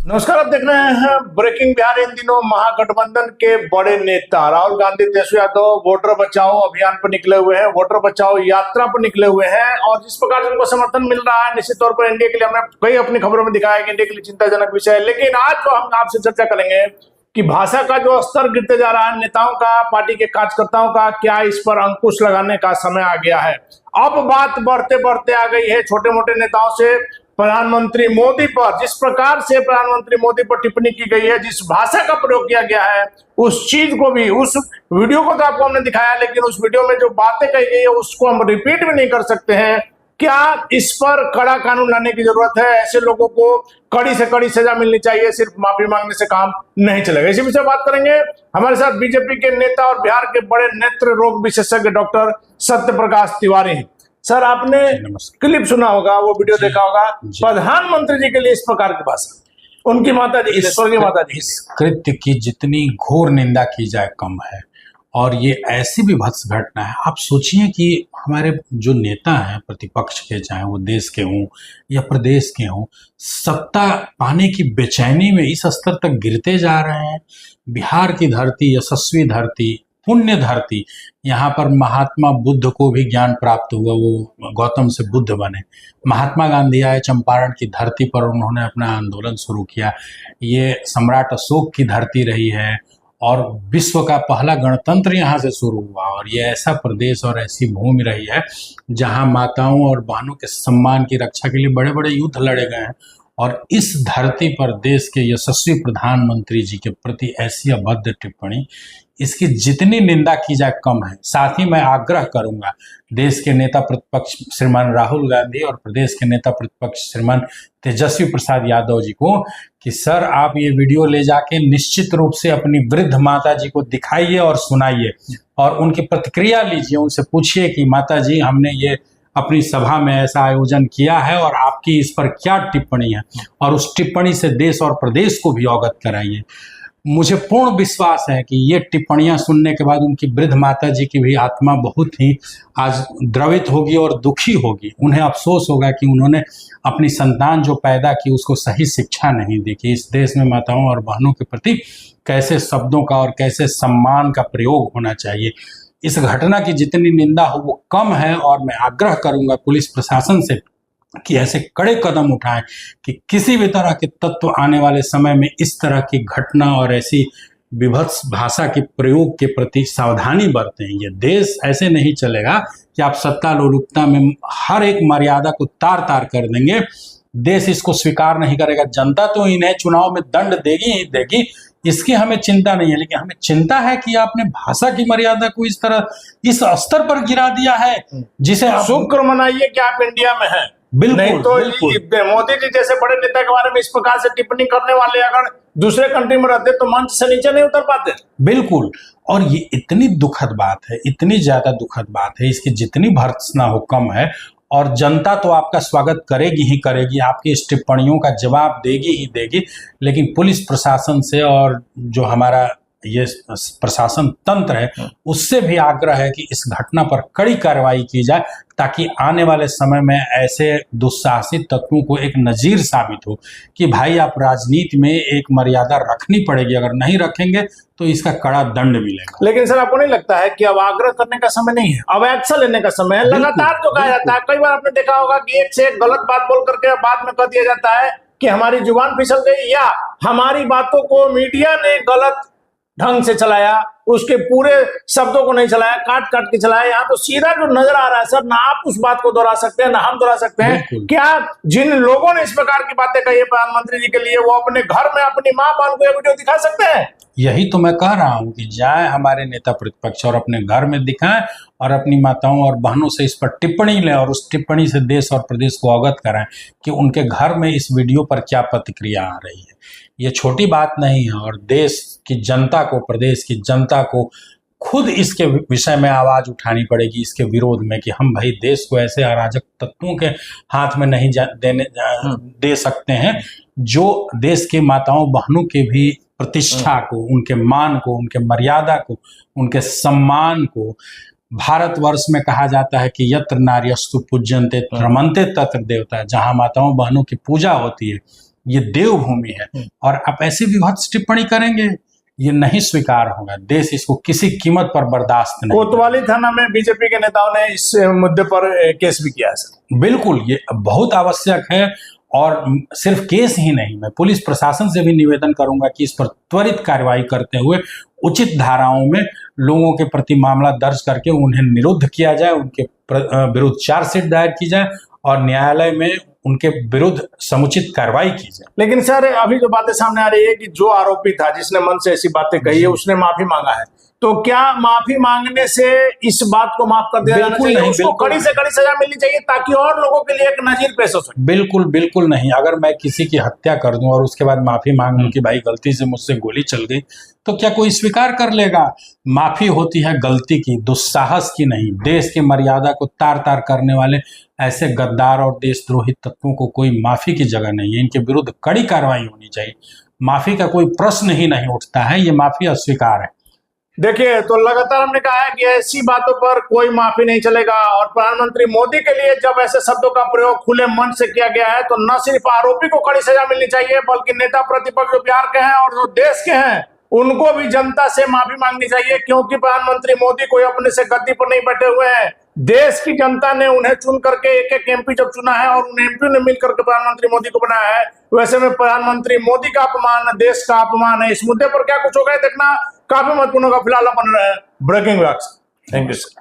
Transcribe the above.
नमस्कार, आप देख रहे हैं ब्रेकिंग बिहार। इन दिनों महागठबंधन के बड़े नेता राहुल गांधी, तेजस्वी यादव वोटर बचाओ अभियान पर निकले हुए हैं, वोटर बचाओ यात्रा पर निकले हुए हैं। और जिस प्रकार से उनको समर्थन मिल रहा है, निश्चित तौर पर एनडीए के लिए हमने कई अपनी खबरों में दिखाया कि एनडीए के लिए चिंताजनक विषय है। लेकिन आज जो हम आपसे चर्चा करेंगे कि भाषा का जो स्तर गिरते जा रहा है, नेताओं का, पार्टी के कार्यकर्ताओं का, क्या इस पर अंकुश लगाने का समय आ गया है। अब बात बढ़ते बढ़ते आ गई है छोटे मोटे नेताओं से प्रधानमंत्री मोदी पर। जिस प्रकार से प्रधानमंत्री मोदी पर टिप्पणी की गई है, जिस भाषा का प्रयोग किया गया है, उस चीज को भी, उस वीडियो को तो आपको हमने दिखाया, लेकिन उस वीडियो में जो बातें कही गई है उसको हम रिपीट भी नहीं कर सकते हैं। क्या इस पर कड़ा कानून लाने की जरूरत है? ऐसे लोगों को कड़ी से कड़ी सजा मिलनी चाहिए, सिर्फ माफी मांगने से काम नहीं चलेगा। इसी विषय बात करेंगे। हमारे साथ बीजेपी के नेता और बिहार के बड़े नेत्र रोग विशेषज्ञ डॉक्टर सत्य प्रकाश तिवारी हैं। सर, आपने क्लिप सुना होगा, वो वीडियो देखा होगा। प्रधानमंत्री जी के लिए इस प्रकार की भाषा, उनकी माता जी, स्वर्गीय माता जी, इस कृत्य की जितनी घोर निंदा की जाए कम है। और ये ऐसी भी भत्स घटना है। आप सोचिए कि हमारे जो नेता हैं प्रतिपक्ष के, चाहे वो देश के हों या प्रदेश के हों, सत्ता पाने की बेचैनी में इस स्तर तक गिरते जा रहे हैं। बिहार की धरती, यशस्वी धरती, पुण्य धरती, यहाँ पर महात्मा बुद्ध को भी ज्ञान प्राप्त हुआ, वो गौतम से बुद्ध बने। महात्मा गांधी आए चंपारण की धरती पर, उन्होंने अपना आंदोलन शुरू किया। ये सम्राट अशोक की धरती रही है और विश्व का पहला गणतंत्र यहाँ से शुरू हुआ। और ये ऐसा प्रदेश और ऐसी भूमि रही है जहाँ माताओं और बहनों के सम्मान की रक्षा के लिए बड़े बड़े युद्ध लड़े गए हैं। और इस धरती पर देश के यशस्वी प्रधानमंत्री जी के प्रति ऐसी अभद्र टिप्पणी, इसकी जितनी निंदा की जाए कम है। साथ ही मैं आग्रह करूंगा देश के नेता प्रतिपक्ष श्रीमान राहुल गांधी और प्रदेश के नेता प्रतिपक्ष श्रीमान तेजस्वी प्रसाद यादव जी को कि सर, आप ये वीडियो ले जाके निश्चित रूप से अपनी वृद्ध माता जी को दिखाइए और सुनाइए और उनकी प्रतिक्रिया लीजिए। उनसे पूछिए कि माता जी, हमने ये अपनी सभा में ऐसा आयोजन किया है और आपकी इस पर क्या टिप्पणी है, और उस टिप्पणी से देश और प्रदेश को भी अवगत कराइए। मुझे पूर्ण विश्वास है कि ये टिप्पणियां सुनने के बाद उनकी वृद्ध माता जी की भी आत्मा बहुत ही आज द्रवित होगी और दुखी होगी। उन्हें अफसोस होगा कि उन्होंने अपनी संतान जो पैदा की उसको सही शिक्षा नहीं दी कि इस देश में माताओं और बहनों के प्रति कैसे शब्दों का और कैसे सम्मान का प्रयोग होना चाहिए। इस घटना की जितनी निंदा हो वो कम है। और मैं आग्रह करूंगा पुलिस प्रशासन से कि ऐसे कड़े कदम उठाएं कि किसी भी तरह के तत्व आने वाले समय में इस तरह की घटना और ऐसी विभत्स भाषा के प्रयोग के प्रति सावधानी बरतें। ये देश ऐसे नहीं चलेगा कि आप सत्ता लोलुपता में हर एक मर्यादा को तार तार कर देंगे। देश इसको स्वीकार नहीं करेगा। जनता तो इन्हें चुनाव में दंड देगी ही देगी, इसकी हमें चिंता नहीं है। लेकिन हमें चिंता है कि आपने भाषा की मर्यादा को इस तरह, इस स्तर पर गिरा दिया है जिसे शुक्र मनाइए कि आप इंडिया में हैं। बिल्कुल, नहीं तो बिल्कुल। मोदी जी जैसे बड़े नेता के बारे में इस प्रकार से टिप्पणी करने वाले अगर दूसरे कंट्री में रहते तो मंच से नीचे नहीं उतर पाते। बिल्कुल। और ये इतनी दुखद बात है, इतनी ज्यादा दुखद बात है, इसकी जितनी भर्त्सना हो कम है। और जनता तो आपका स्वागत करेगी ही करेगी, आपकी इस टिप्पणियों का जवाब देगी ही देगी। लेकिन पुलिस प्रशासन से और जो हमारा ये प्रशासन तंत्र है उससे भी आग्रह है कि इस घटना पर कड़ी कार्रवाई की जाए, ताकि आने वाले समय में ऐसे दुस्साहसित तत्वों को एक नजीर साबित हो कि भाई, आप राजनीति में एक मर्यादा रखनी पड़ेगी, अगर नहीं रखेंगे तो इसका कड़ा दंड मिलेगा। लेकिन सर, आपको नहीं लगता है कि अब आग्रह करने का समय नहीं है, अब एक्शन लेने का समय है? लगातार जो कहा जाता है, कई बार आपने देखा होगा कि एक से एक गलत बात बोल करके बाद में कह दिया जाता है कि हमारी जुबान फिसल गई या हमारी बातों को मीडिया ने गलत ढंग से चलाया, उसके पूरे शब्दों को नहीं चलाया, काट काट के चलाया। यहाँ तो सीधा जो नजर आ रहा है सर, ना आप उस बात को दोहरा सकते हैं ना हम दोहरा सकते हैं। क्या जिन लोगों ने इस प्रकार की बातें कही है प्रधानमंत्री जी के लिए, वो अपने घर में अपनी माँ बहन को यह वीडियो दिखा सकते हैं? यही तो मैं कह रहा हूं कि जाए हमारे नेता प्रतिपक्ष और अपने घर में दिखाएं और अपनी माताओं और बहनों से इस पर टिप्पणी लें और उस टिप्पणी से देश और प्रदेश को अवगत कराएं कि उनके घर में इस वीडियो पर क्या प्रतिक्रिया आ रही है। ये छोटी बात नहीं है। और देश की जनता को, प्रदेश की जनता को खुद इसके विषय में आवाज उठानी पड़ेगी, इसके विरोध में, कि हम भाई देश को ऐसे अराजक तत्वों के हाथ में नहीं दे सकते हैं जो देश के माताओं बहनों के भी प्रतिष्ठा को, उनके मान को, उनके मर्यादा को, उनके सम्मान को। भारतवर्ष में कहा जाता है कि यत्र नार्यस्तु पूज्यन्ते रमन्ते तत्र देवता, जहाँ माताओं बहनों की पूजा होती है ये देवभूमि है और आप ऐसी विभत्स टिप्पणी करेंगे, ये नहीं स्वीकार होगा। देश इसको किसी कीमत पर बर्दाश्त नहीं। कोतवाली थाना में बीजेपी के नेताओं ने इस मुद्दे पर केस भी किया है सर। बिल्कुल, ये बहुत आवश्यक है और सिर्फ केस ही नहीं, मैं पुलिस प्रशासन से भी निवेदन करूंगा कि इस पर त्वरित कार्रवाई करते हुए उचित धाराओं में लोगों के प्रति मामला दर्ज करके उन्हें निरुद्ध किया जाए, उनके विरुद्ध चार्जशीट दायर की जाए और न्यायालय में उनके विरुद्ध समुचित कार्रवाई की जाए। लेकिन सर अभी जो बातें सामने आ रही है कि जो आरोपी था जिसने मन से ऐसी बातें कही है उसने माफी मांगा है, तो क्या माफी मांगने से इस बात को माफ कर दिया जाना चाहिए? नहीं, उसको कड़ी से कड़ी सजा मिलनी चाहिए ताकि और लोगों के लिए एक नजीर पेश हो सके। बिल्कुल बिल्कुल नहीं। अगर मैं किसी की हत्या कर दूं और उसके बाद माफी मांग लूं कि भाई गलती से मुझसे गोली चल गई, तो क्या कोई स्वीकार कर लेगा? माफी होती है गलती की, दुस्साहस की नहीं। देश की मर्यादा को तार तार करने वाले ऐसे गद्दार और देशद्रोही तत्वों को कोई माफी की जगह नहीं है। इनके विरुद्ध कड़ी कार्रवाई होनी चाहिए। माफी का कोई प्रश्न ही नहीं उठता है, ये माफी अस्वीकार है। देखिए, तो लगातार हमने कहा है कि ऐसी बातों पर कोई माफी नहीं चलेगा और प्रधानमंत्री मोदी के लिए जब ऐसे शब्दों का प्रयोग खुले मन से किया गया है तो न सिर्फ आरोपी को कड़ी सजा मिलनी चाहिए बल्कि नेता प्रतिपक्ष जो बिहार के हैं और जो देश के हैं उनको भी जनता से माफी मांगनी चाहिए, क्योंकि प्रधानमंत्री मोदी कोई अपने से गद्दी पर नहीं बैठे हुए हैं। देश की जनता ने उन्हें चुन करके एक एक एमपी जब चुना है और उन एमपी ने मिलकर के प्रधानमंत्री मोदी को बनाया है, वैसे में प्रधानमंत्री मोदी का अपमान देश का अपमान है। इस मुद्दे पर क्या कुछ होगा देखना काफी महत्वपूर्ण होगा। फिलहाल अपन रहे breaking wax. Thank you sir.